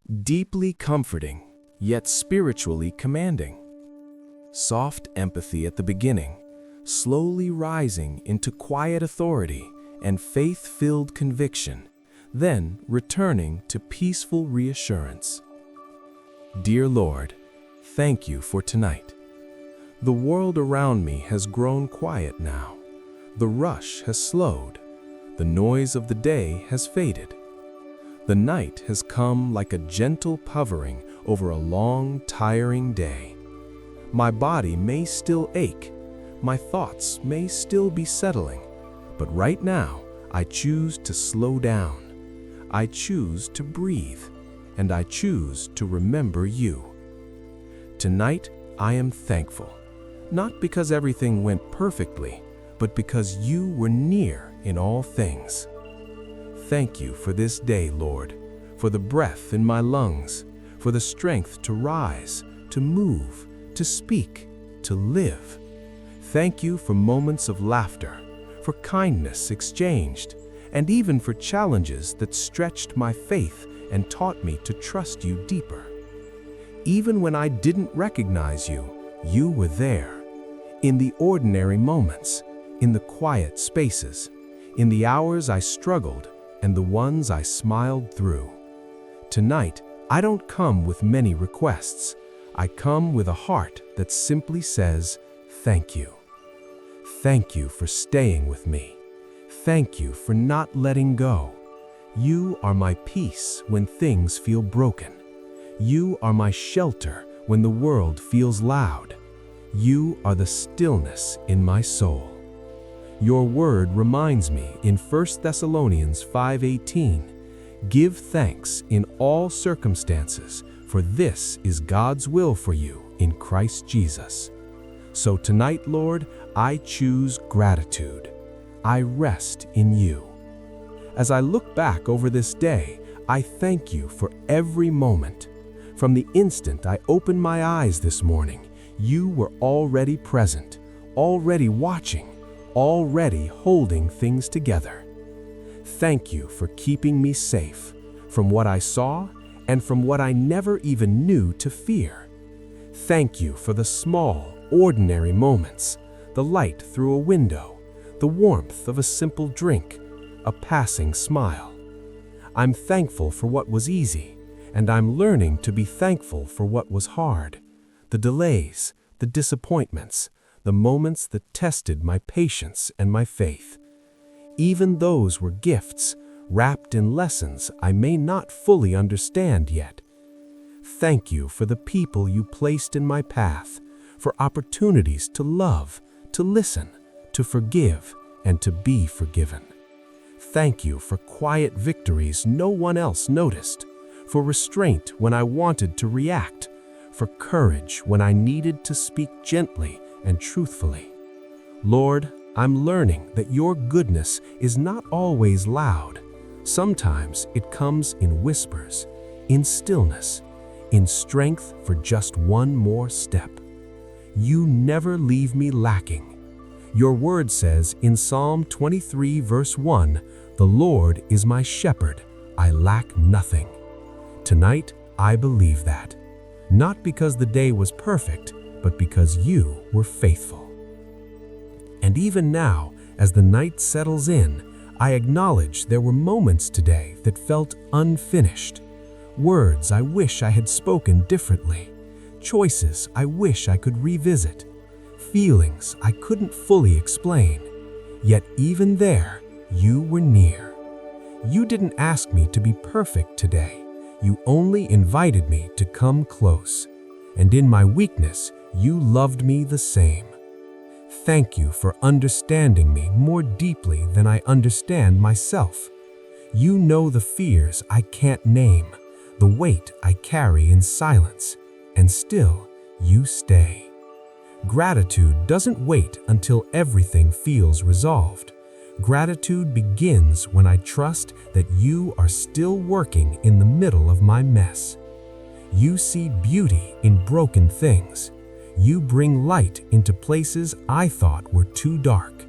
Deeply comforting, yet spiritually commanding. Soft empathy at the beginning, slowly rising into quiet authority and faith-filled conviction, then returning to peaceful reassurance. Dear Lord, thank you for tonight. The world around me has grown quiet now. The rush has slowed. The noise of the day has faded. The night has come like a gentle hovering over a long, tiring day. My body may still ache, my thoughts may still be settling, but right now I choose to slow down. I choose to breathe, and I choose to remember you. Tonight I am thankful, not because everything went perfectly, but because you were near in all things. Thank you for this day, Lord, for the breath in my lungs, for the strength to rise, to move, to speak, to live. Thank you for moments of laughter, for kindness exchanged, and even for challenges that stretched my faith and taught me to trust you deeper. Even when I didn't recognize you, you were there. In the ordinary moments, in the quiet spaces, in the hours I struggled and the ones I smiled through. Tonight, I don't come with many requests. I come with a heart that simply says, thank you. Thank you for staying with me. Thank you for not letting go. You are my peace when things feel broken. You are my shelter when the world feels loud. You are the stillness in my soul. Your word reminds me in 1 Thessalonians 5:18, give thanks in all circumstances, for this is God's will for you in Christ Jesus. So tonight, Lord, I choose gratitude. I rest in you. As I look back over this day, I thank you for every moment. From the instant I opened my eyes this morning, you were already present, already watching, already holding things together. Thank you for keeping me safe from what I saw and from what I never even knew to fear. Thank you for the small, ordinary moments, the light through a window, the warmth of a simple drink, a passing smile. I'm thankful for what was easy, and I'm learning to be thankful for what was hard. The delays, the disappointments, the moments that tested my patience and my faith. Even those were gifts, wrapped in lessons I may not fully understand yet. Thank you for the people you placed in my path, for opportunities to love, to listen, to forgive, and to be forgiven. Thank you for quiet victories no one else noticed, for restraint when I wanted to react, for courage when I needed to speak gently and truthfully. Lord, I'm learning that your goodness is not always loud. Sometimes it comes in whispers, in stillness, in strength for just one more step. You never leave me lacking. Your word says in Psalm 23 verse 1, the Lord is my shepherd, I lack nothing. Tonight, I believe that. Not because the day was perfect, but because you were faithful. And even now, as the night settles in, I acknowledge there were moments today that felt unfinished. Words I wish I had spoken differently. Choices I wish I could revisit. Feelings I couldn't fully explain. Yet even there, you were near. You didn't ask me to be perfect today. You only invited me to come close. And in my weakness, you loved me the same. Thank you for understanding me more deeply than I understand myself. You know the fears I can't name, the weight I carry in silence, and still you stay. Gratitude doesn't wait until everything feels resolved. Gratitude begins when I trust that you are still working in the middle of my mess. You see beauty in broken things. You bring light into places I thought were too dark.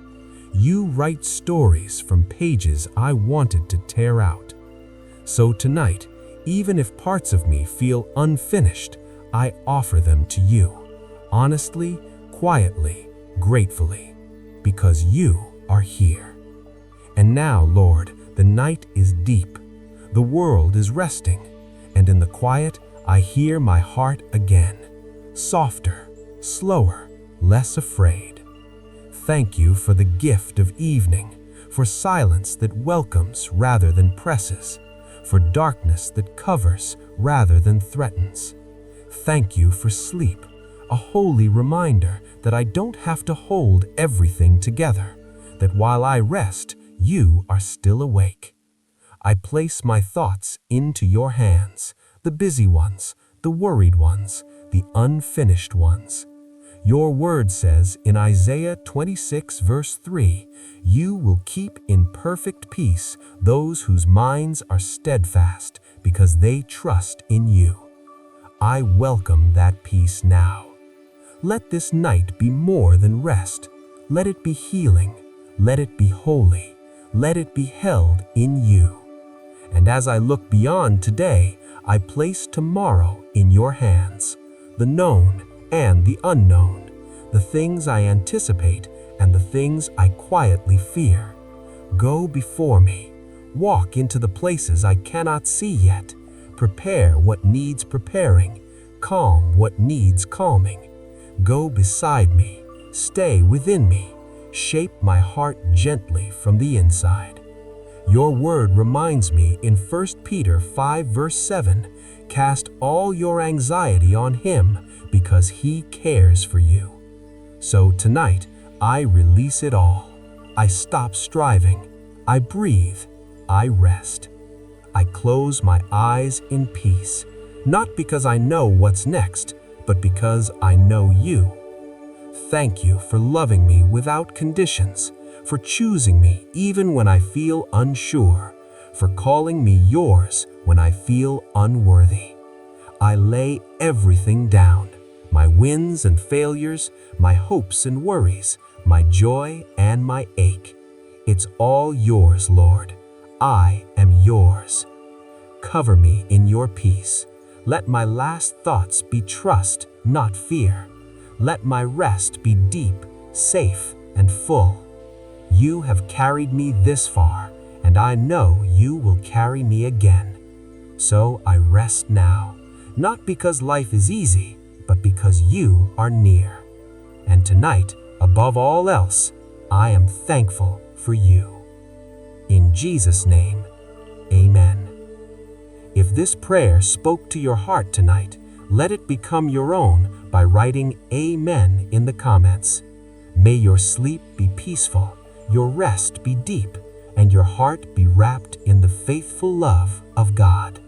You write stories from pages I wanted to tear out. So tonight, Even if parts of me feel unfinished, I offer them to you, honestly, quietly, gratefully, because you are here. And now, Lord, the night is deep, the world is resting, and in the quiet, I hear my heart again, softer, slower, less afraid. Thank you for the gift of evening, for silence that welcomes rather than presses, for darkness that covers rather than threatens. Thank you for sleep, a holy reminder that I don't have to hold everything together, that while I rest, you are still awake. I place my thoughts into your hands, the busy ones, the worried ones, the unfinished ones. Your word says in Isaiah 26 verse 3, you will keep in perfect peace those whose minds are steadfast because they trust in you. I welcome that peace now. Let this night be more than rest. Let it be healing. Let it be holy. Let it be held in you. And as I look beyond today, I place tomorrow in your hands, the known and the unknown, the things I anticipate and the things I quietly fear. Go before me. Walk into the places I cannot see yet. Prepare what needs preparing. Calm what needs calming. Go beside me. Stay within me. Shape my heart gently from the inside. Your word reminds me in 1 Peter 5 verse 7, cast all your anxiety on him because he cares for you. So tonight, I release it all. I stop striving. I breathe. I rest. I close my eyes in peace, not because I know what's next, but because I know you. Thank you for loving me without conditions, for choosing me even when I feel unsure, for calling me yours when I feel unworthy. I lay everything down, my wins and failures, my hopes and worries, my joy and my ache. It's all yours, Lord. I am yours. Cover me in your peace. Let my last thoughts be trust, not fear. Let my rest be deep, safe, and full. You have carried me this far, and I know you will carry me again. So I rest now, not because life is easy, but because you are near. And tonight, above all else, I am thankful for you. In Jesus' name, amen. If this prayer spoke to your heart tonight, let it become your own by writing Amen in the comments. May your sleep be peaceful, your rest be deep, and your heart be wrapped in the faithful love of God.